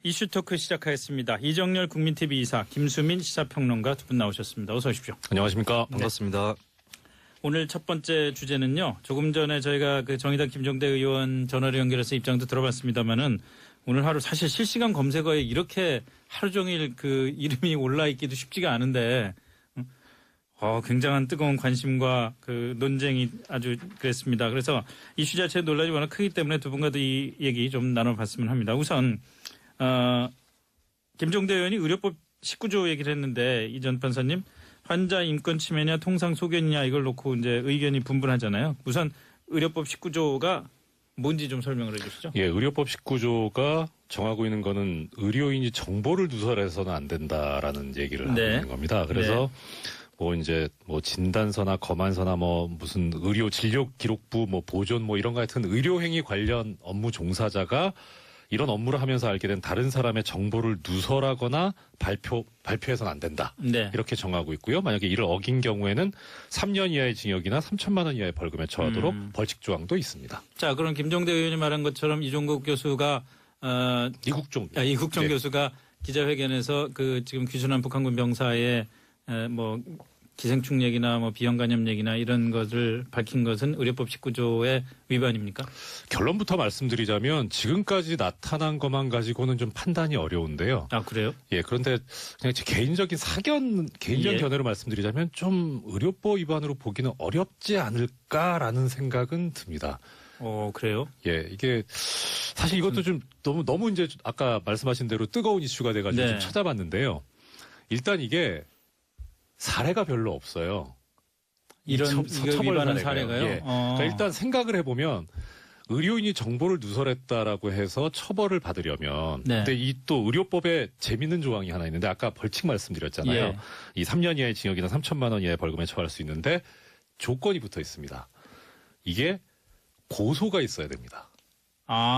이슈 토크 시작하겠습니다. 이정열 국민TV 이사, 김수민 시사평론가 두 분 나오셨습니다. 어서 오십시오. 안녕하십니까. 반갑습니다. 오늘 첫 번째 주제는요. 조금 전에 저희가 그 정의당 김종대 의원 전화로 연결해서 입장도 들어봤습니다만은 오늘 하루 사실 실시간 검색어에 이렇게 하루 종일 그 이름이 올라 있기도 쉽지가 않은데 굉장한 뜨거운 관심과 그 논쟁이 아주 그랬습니다. 그래서 이슈 자체 논란이 워낙 크기 때문에 두 분과도 이 얘기 좀 나눠봤으면 합니다. 우선 김종대 의원이 의료법 19조 얘기를 했는데 이 전 판사님 환자 인권 침해냐 통상 소견이냐 이걸 놓고 이제 의견이 분분하잖아요. 우선 의료법 19조가 뭔지 좀 설명을 해 주시죠. 예, 의료법 19조가 정하고 있는 거는 의료인이 정보를 누설해서는 안 된다라는 얘기를 하고 있는 겁니다. 그래서 뭐 진단서나 검안서나 뭐 무슨 의료 진료 기록부 뭐 보존 뭐 이런 거 같은 의료 행위 관련 업무 종사자가 이런 업무를 하면서 알게 된 다른 사람의 정보를 누설하거나 발표해서는 안 된다. 네. 이렇게 정하고 있고요. 만약에 이를 어긴 경우에는 3년 이하의 징역이나 3천만 원 이하의 벌금에 처하도록 벌칙 조항도 있습니다. 자, 그럼 김종대 의원이 말한 것처럼 이종국 교수가 이국종 교수가 기자회견에서 그 지금 귀순한 북한군 병사의 뭐 기생충 얘기나 뭐 비형 간염 얘기나 이런 것을 밝힌 것은 의료법 19조의 위반입니까? 결론부터 말씀드리자면 지금까지 나타난 것만 가지고는 좀 판단이 어려운데요. 아, 그래요? 예, 그런데 그냥 제 개인적인 견해로 말씀드리자면 좀 의료법 위반으로 보기는 어렵지 않을까라는 생각은 듭니다. 그래요? 예, 이게 사실 이것도 좀 너무 이제 아까 말씀하신 대로 뜨거운 이슈가 돼가지고 좀 찾아봤는데요. 일단 이게 사례가 별로 없어요. 이런 위반한 사례가요? 예. 그러니까 일단 생각을 해보면 의료인이 정보를 누설했다라고 해서 처벌을 받으려면 근데 이 또 의료법에 재밌는 조항이 하나 있는데 아까 벌칙 말씀드렸잖아요. 예. 이 3년 이하의 징역이나 3천만 원 이하의 벌금에 처할 수 있는데 조건이 붙어 있습니다. 이게 고소가 있어야 됩니다.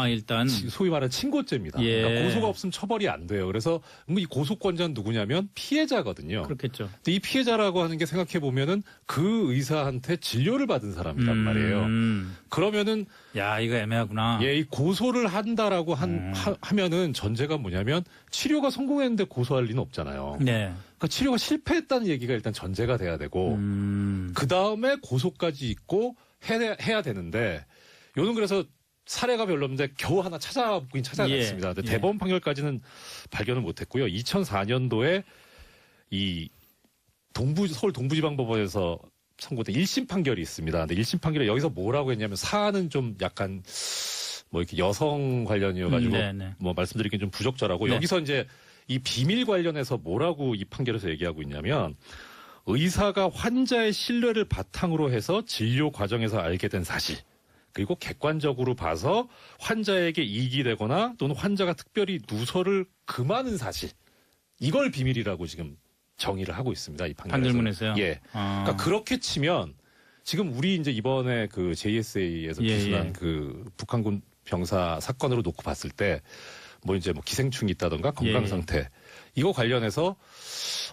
일단 소위 말하는 친고죄입니다. 예. 그러니까 고소가 없으면 처벌이 안 돼요. 그래서 이 고소권자는 누구냐면 피해자거든요. 그렇겠죠. 근데 이 피해자라고 하는 게 생각해 보면은 그 의사한테 진료를 받은 사람이란 말이에요. 그러면은 이거 애매하구나. 예, 이 고소를 한다라고 하면은 전제가 뭐냐면 치료가 성공했는데 고소할 리는 없잖아요. 네. 그러니까 치료가 실패했다는 얘기가 일단 전제가 돼야 되고 그 다음에 고소까지 있고 해야 되는데 요는 그래서 사례가 별로 없는데 겨우 하나 찾아냈습니다. 근데 대법원 판결까지는 발견을 못했고요. 2004년도에 이 서울 동부지방법원에서 선고된 1심 판결이 있습니다. 근데 1심 판결에 여기서 뭐라고 했냐면 사안은 좀 약간 뭐 이렇게 여성 관련이어가지고 뭐 말씀드리기는 좀 부적절하고 여기서 이제 이 비밀 관련해서 뭐라고 이 판결에서 얘기하고 있냐면 의사가 환자의 신뢰를 바탕으로 해서 진료 과정에서 알게 된 사실 그리고 객관적으로 봐서 환자에게 이익이 되거나 또는 환자가 특별히 누설을 금하는 사실 이걸 비밀이라고 지금 정의를 하고 있습니다. 이 판결문에서요? 예. 그러니까 그렇게 치면 지금 우리 이제 이번에 그 JSA에서 기술한 그 북한군 병사 사건으로 놓고 봤을 때 뭐 이제 뭐 기생충이 있다던가 건강 상태 이거 관련해서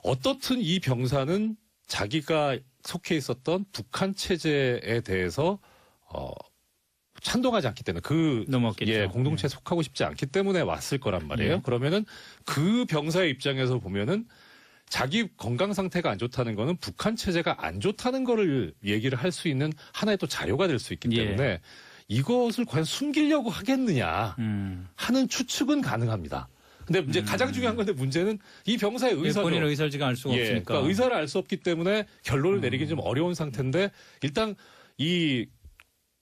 어떻든 이 병사는 자기가 속해 있었던 북한 체제에 대해서 찬동하지 않기 때문에 공동체에 속하고 싶지 않기 때문에 왔을 거란 말이에요. 그러면은 그 병사의 입장에서 보면은 자기 건강 상태가 안 좋다는 거는 북한 체제가 안 좋다는 거를 얘기를 할 수 있는 하나의 또 자료가 될 수 있기 때문에 이것을 과연 숨기려고 하겠느냐 하는 추측은 가능합니다. 근데 이제 가장 중요한 건데 문제는 이 병사의 의사죠. 본인 의사지가 알 수가 없으니까. 그러니까 의사를 알 수 없기 때문에 결론을 내리기 좀 어려운 상태인데 일단 이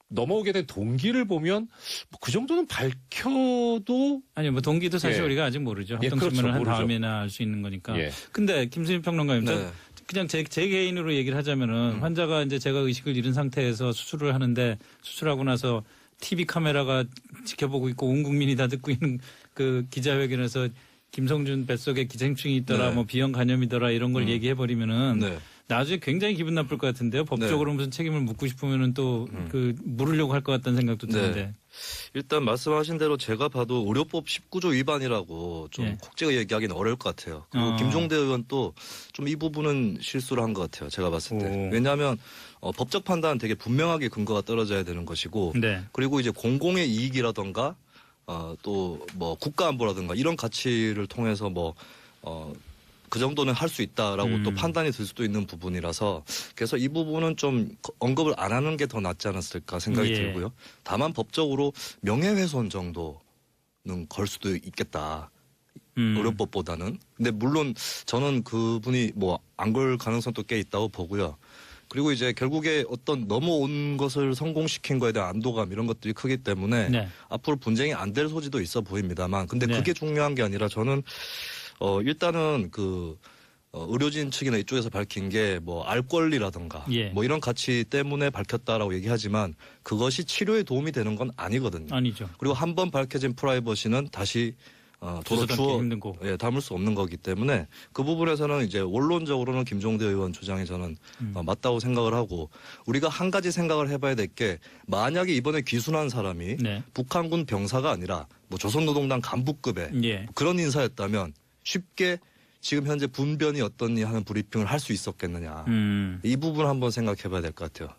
넘어오게 된 동기를 보면 뭐 그 정도는 밝혀도 뭐 동기도 사실 우리가 아직 모르죠. 합동신문을 한 다음에나 알 수 있는 거니까. 근데 김수민 평론가님, 그냥 제 개인으로 얘기를 하자면은 환자가 이제 제가 의식을 잃은 상태에서 수술을 하는데 수술하고 나서 TV 카메라가 지켜보고 있고 온 국민이 다 듣고 있는 그 기자회견에서 김성준 뱃속에 기생충이 있더라, 뭐 비형 간염이더라 이런 걸 얘기해 버리면은. 나중에 굉장히 기분 나쁠 것 같은데요. 법적으로 무슨 책임을 묻고 싶으면은 또 물으려고 할 것 같다는 생각도 드는데. 일단 말씀하신 대로 제가 봐도 의료법 19조 위반이라고 좀 국제가 얘기하기는 어려울 것 같아요. 그리고 김종대 의원 또 좀 이 부분은 실수를 한 것 같아요. 제가 봤을 때. 왜냐하면 법적 판단은 되게 분명하게 근거가 떨어져야 되는 것이고 그리고 이제 공공의 이익이라던가 또 뭐 국가안보라든가 이런 가치를 통해서 그 정도는 할 수 있다라고 또 판단이 들 수도 있는 부분이라서 그래서 이 부분은 좀 언급을 안 하는 게 더 낫지 않았을까 생각이 들고요. 다만 법적으로 명예훼손 정도는 걸 수도 있겠다. 의료법보다는. 근데 물론 저는 그분이 안 걸 가능성도 꽤 있다고 보고요. 그리고 이제 결국에 어떤 넘어온 것을 성공시킨 거에 대한 안도감 이런 것들이 크기 때문에 네. 앞으로 분쟁이 안 될 소지도 있어 보입니다만 근데 네. 그게 중요한 게 아니라 저는 일단은 의료진 측이나 이쪽에서 밝힌 게 알 권리라든가 이런 가치 때문에 밝혔다라고 얘기하지만 그것이 치료에 도움이 되는 건 아니거든요. 아니죠. 그리고 한번 밝혀진 프라이버시는 다시 도로 담을 수 없는 거기 때문에 그 부분에서는 이제 원론적으로는 김종대 의원 주장이 저는 맞다고 생각을 하고 우리가 한 가지 생각을 해봐야 될 게 만약에 이번에 귀순한 사람이 북한군 병사가 아니라 조선노동당 간부급의 그런 인사였다면 쉽게 지금 현재 분변이 어떻니 하는 브리핑을 할 수 있었겠느냐. 이 부분 한번 생각해봐야 될 것 같아요.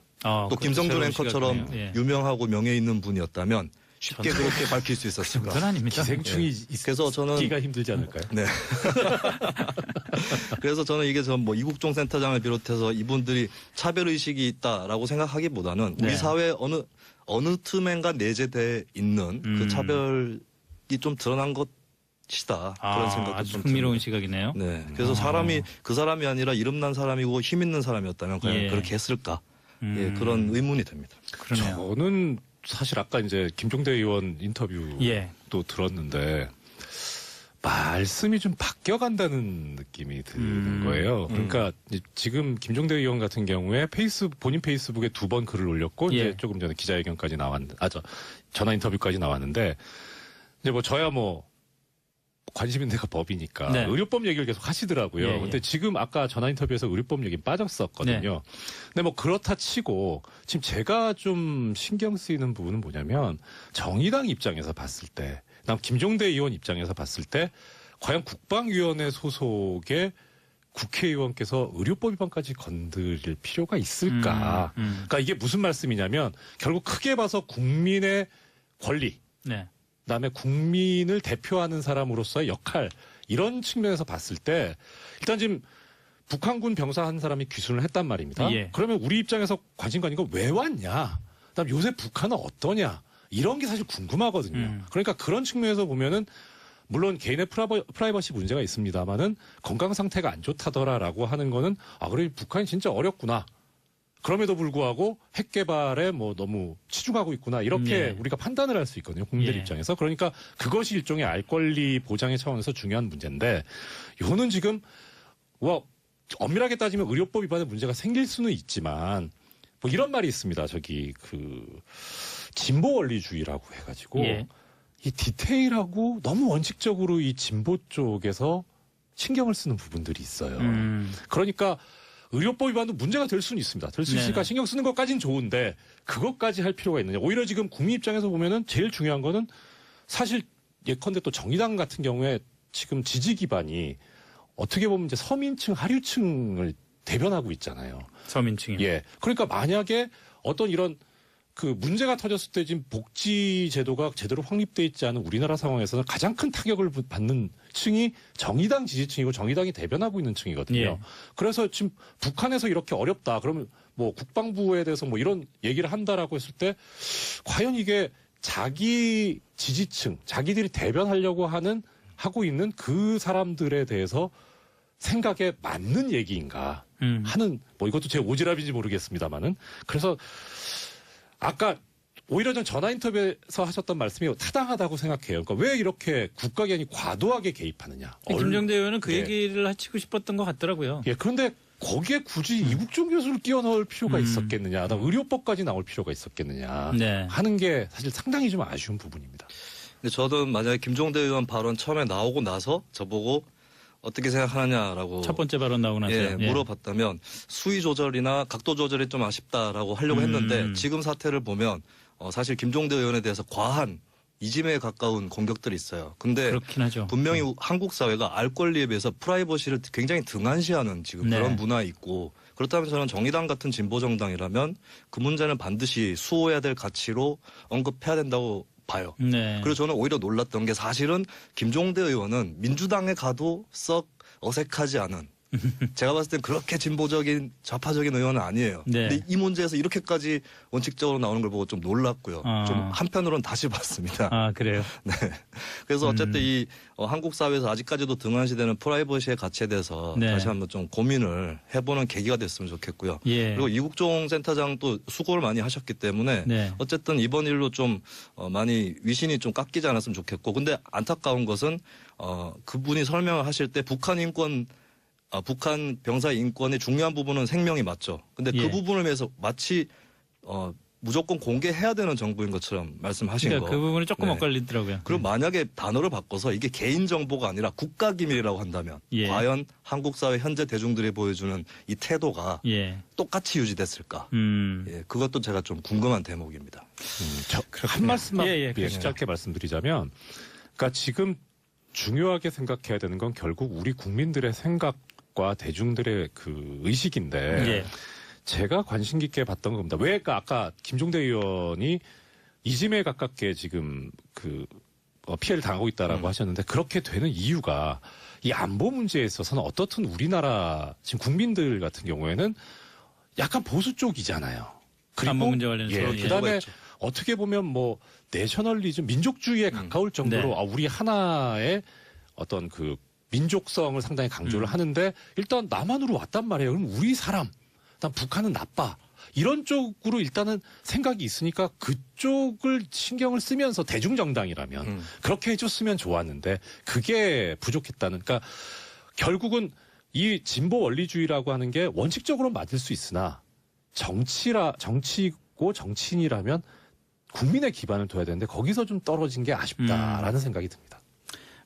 또 김성준 앵커처럼 유명하고 명예 있는 분이었다면 쉽게 그렇게 밝힐 수 있었을까? 그건 아닙니다. 기생충이 그래서 저는 기가 힘들지 않을까요? 네. 그래서 저는 이게 이국종 센터장을 비롯해서 이분들이 차별 의식이 있다라고 생각하기보다는 우리 사회 어느 틈엔가 내재돼 있는 그 차별이 좀 드러난 것이다. 그런 생각도 아주 좀 흥미로운 듭니다. 시각이네요. 네. 그래서 그 사람이 아니라 이름난 사람이고 힘 있는 사람이었다면 과연 그렇게 했을까? 그런 의문이 듭니다. 그러네요. 저는 사실 아까 이제 김종대 의원 인터뷰도 들었는데 말씀이 좀 바뀌어간다는 느낌이 드는 거예요. 그러니까 지금 김종대 의원 같은 경우에 본인 페이스북에 2번 글을 올렸고 이제 조금 전에 기자회견까지 전화 인터뷰까지 나왔는데 이제 저야 관심 있는 데가 법이니까 의료법 얘기를 계속 하시더라고요. 근데 지금 아까 전화 인터뷰에서 의료법 얘기 빠졌었거든요. 근데 그렇다 치고 지금 제가 좀 신경 쓰이는 부분은 뭐냐면 정의당 입장에서 봤을 때, 김종대 의원 입장에서 봤을 때 과연 국방위원회 소속의 국회의원께서 의료법 위반까지 건드릴 필요가 있을까? 그러니까 이게 무슨 말씀이냐면 결국 크게 봐서 국민의 권리. 그다음에 국민을 대표하는 사람으로서의 역할 이런 측면에서 봤을 때 일단 지금 북한군 병사 한 사람이 귀순을 했단 말입니다. 그러면 우리 입장에서 관심 가는 건 왜 왔냐? 그다음 요새 북한은 어떠냐? 이런 게 사실 궁금하거든요. 그러니까 그런 측면에서 보면은 물론 개인의 프라이버시 문제가 있습니다만은 건강 상태가 안 좋다더라라고 하는 거는 그래 북한이 진짜 어렵구나. 그럼에도 불구하고 핵 개발에 너무 치중하고 있구나 이렇게 우리가 판단을 할 수 있거든요. 국민들 입장에서. 그러니까 그것이 일종의 알 권리 보장의 차원에서 중요한 문제인데 요는 지금 엄밀하게 따지면 의료법 위반의 문제가 생길 수는 있지만 이런 말이 있습니다. 진보 원리주의라고 해가지고 이 디테일하고 너무 원칙적으로 이 진보 쪽에서 신경을 쓰는 부분들이 있어요. 그러니까 의료법 위반도 문제가 될 수는 있습니다. 될 수 있으니까 신경 쓰는 것까지는 좋은데 그것까지 할 필요가 있느냐. 오히려 지금 국민 입장에서 보면은 제일 중요한 거는 사실 예컨대 또 정의당 같은 경우에 지금 지지 기반이 어떻게 보면 이제 서민층, 하류층을 대변하고 있잖아요. 서민층이. 그러니까 만약에 어떤 이런 문제가 터졌을 때 지금 복지 제도가 제대로 확립돼 있지 않은 우리나라 상황에서는 가장 큰 타격을 받는 층이 정의당 지지층이고 정의당이 대변하고 있는 층이거든요. 그래서 지금 북한에서 이렇게 어렵다. 그러면 국방부에 대해서 이런 얘기를 한다라고 했을 때 과연 이게 자기 지지층, 자기들이 대변하려고 하고 있는 그 사람들에 대해서 생각에 맞는 얘기인가 하는 이것도 제 오지랖인지 모르겠습니다만은 그래서 아까 오히려 전 전화 인터뷰에서 하셨던 말씀이 타당하다고 생각해요. 그러니까 왜 이렇게 국가기관이 과도하게 개입하느냐. 김종대 의원은 그 얘기를 하시고 싶었던 것 같더라고요. 그런데 거기에 굳이 이국종 교수를 끼워 넣을 필요가 있었겠느냐. 의료법까지 나올 필요가 있었겠느냐 하는 게 사실 상당히 좀 아쉬운 부분입니다. 근데 저도 만약에 김종대 의원 발언 처음에 나오고 나서 저보고 어떻게 생각하느냐라고 첫 번째 발언 나오고 나서 물어봤다면 수위 조절이나 각도 조절이 좀 아쉽다라고 하려고 했는데 지금 사태를 보면 사실 김종대 의원에 대해서 과한 이짐에 가까운 공격들이 있어요. 근데 그렇긴 하죠. 분명히 한국 사회가 알 권리에 비해서 프라이버시를 굉장히 등한시하는 지금 그런 문화에 있고 그렇다면 저는 정의당 같은 진보 정당이라면 그 문제는 반드시 수호해야 될 가치로 언급해야 된다고 봐요. 네. 그래서 저는 오히려 놀랐던 게 사실은 김종대 의원은 민주당에 가도 썩 어색하지 않은 제가 봤을 땐 그렇게 진보적인 좌파적인 의원은 아니에요. 네. 근데 이 문제에서 이렇게까지 원칙적으로 나오는 걸 보고 좀 놀랐고요. 좀 한편으로는 다시 봤습니다. 아, 그래요? 네. 그래서 어쨌든 이 한국 사회에서 아직까지도 등한시되는 프라이버시의 가치에 대해서 네. 다시 한번 좀 고민을 해보는 계기가 됐으면 좋겠고요. 예. 그리고 이국종 센터장 또 수고를 많이 하셨기 때문에 네. 어쨌든 이번 일로 좀 많이 위신이 좀 깎이지 않았으면 좋겠고, 근데 안타까운 것은 그분이 설명을 하실 때 북한 병사의 인권의 중요한 부분은 생명이 맞죠. 근데 예. 그 부분을 위해서 마치 무조건 공개해야 되는 정부인 것처럼 말씀하신 그러니까 거. 그 부분이 조금 네. 엇갈리더라고요. 그리고 만약에 단어를 바꿔서 이게 개인 정보가 아니라 국가 기밀이라고 한다면 예. 과연 한국 사회 현재 대중들이 보여주는 이 태도가 예. 똑같이 유지됐을까? 예, 그것도 제가 좀 궁금한 대목입니다. 한 말씀만 예, 짧게 말씀드리자면, 그러니까 지금 중요하게 생각해야 되는 건 결국 우리 국민들의 생각과 대중들의 그 의식인데, 예. 제가 관심 깊게 봤던 겁니다. 왜 아까 김종대 의원이 이짐에 가깝게 지금 피해를 당하고 있다라고 하셨는데, 그렇게 되는 이유가 이 안보 문제에 있어서는 어떻든 우리나라 지금 국민들 같은 경우에는 약간 보수 쪽이잖아요. 그리고 안보 문제 관련해서. 예, 예. 그다음에 어떻게 보면 뭐 내셔널리즘, 민족주의에 가까울 정도로 네. 우리 하나의 어떤 그 민족성을 상당히 강조를 하는데, 일단 남한으로 왔단 말이에요. 그럼 우리 사람, 일단 북한은 나빠, 이런 쪽으로 일단은 생각이 있으니까 그쪽을 신경을 쓰면서 대중정당이라면 그렇게 해줬으면 좋았는데 그게 부족했다는. 그러니까 결국은 이 진보 원리주의라고 하는 게 원칙적으로 맞을 수 있으나 정치고 정치인이라면 국민의 기반을 둬야 되는데 거기서 좀 떨어진 게 아쉽다라는 생각이 듭니다.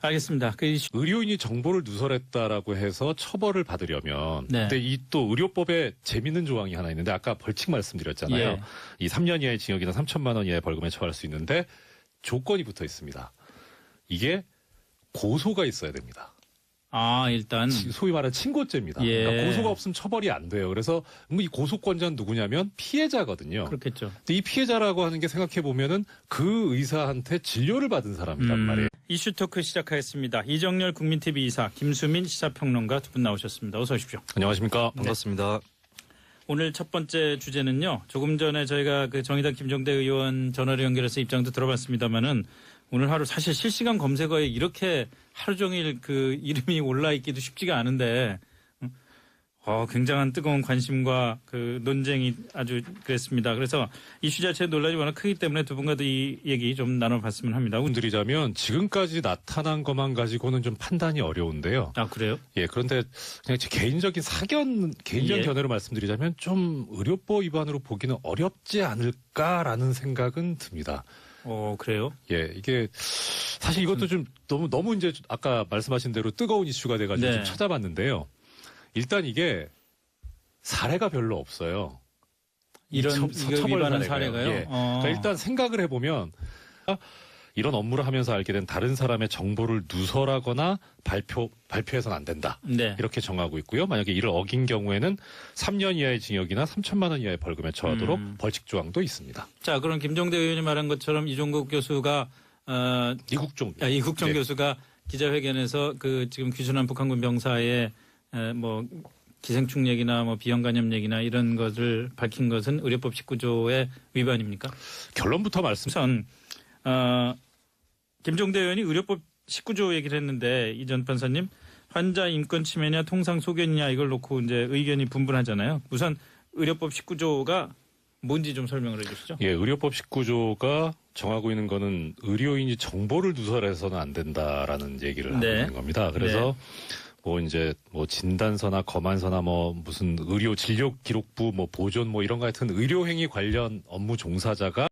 알겠습니다. 그 이슈. 의료인이 정보를 누설했다라고 해서 처벌을 받으려면, 네. 근데 이 또 의료법에 재밌는 조항이 하나 있는데, 아까 벌칙 말씀드렸잖아요. 예. 이 3년 이하의 징역이나 3천만 원 이하의 벌금에 처할 수 있는데 조건이 붙어 있습니다. 이게 고소가 있어야 됩니다. 아, 일단. 소위 말하는 친고죄입니다. 예. 그러니까 고소가 없으면 처벌이 안 돼요. 그래서 이 고소권자는 누구냐면 피해자거든요. 그렇겠죠. 근데 이 피해자라고 하는 게 생각해 보면은 그 의사한테 진료를 받은 사람이란 말이에요. 이슈 토크 시작하겠습니다. 이정렬 국민TV 이사, 김수민 시사평론가 두 분 나오셨습니다. 어서 오십시오. 안녕하십니까. 반갑습니다. 오늘 첫 번째 주제는요. 조금 전에 저희가 그 정의당 김종대 의원 전화로 연결해서 입장도 들어봤습니다만은 오늘 하루 사실 실시간 검색어에 이렇게 하루 종일 그 이름이 올라 있기도 쉽지가 않은데 굉장한 뜨거운 관심과 그 논쟁이 아주 그랬습니다. 그래서 이슈 자체의 논란이 워낙 크기 때문에 두 분과도 이 얘기 좀 나눠봤으면 합니다. 드리자면 지금까지 나타난 것만 가지고는 좀 판단이 어려운데요. 아, 그래요? 예, 그런데 그냥 제 개인적인 예. 견해로 말씀드리자면 좀 의료법 위반으로 보기는 어렵지 않을까라는 생각은 듭니다. 그래요? 예, 이게 사실 이것도 좀 너무 이제 아까 말씀하신 대로 뜨거운 이슈가 돼가지고 네. 좀 찾아봤는데요. 일단 이게 사례가 별로 없어요. 이런 처벌 이거 위반한 사례가요? 예. 그러니까 일단 생각을 해보면 이런 업무를 하면서 알게 된 다른 사람의 정보를 누설하거나 발표해서는 안 된다. 네. 이렇게 정하고 있고요. 만약에 이를 어긴 경우에는 3년 이하의 징역이나 3천만 원 이하의 벌금에 처하도록 벌칙 조항도 있습니다. 자, 그럼 김종대 의원이 말한 것처럼 이종국 교수가 이국종 이국종 네. 교수가 기자회견에서 그 지금 귀순한 북한군 병사의 뭐 기생충 얘기나 뭐 비형 간염 얘기나 이런 것을 밝힌 것은 의료법 19조의 위반입니까? 결론부터 우선 김종대 의원이 의료법 19조 얘기를 했는데 이 전 판사님 환자 인권 침해냐 통상 소견이냐 이걸 놓고 이제 의견이 분분하잖아요. 우선 의료법 19조가 뭔지 좀 설명을 해 주시죠. 예, 의료법 19조가 정하고 있는 거는 의료인이 정보를 누설해서는 안 된다라는 얘기를 하고 있는 겁니다. 그래서 뭐 이제 뭐 진단서나 검안서나 뭐 무슨 의료 진료 기록부 뭐 보존 뭐 이런 거 같은 의료 행위 관련 업무 종사자가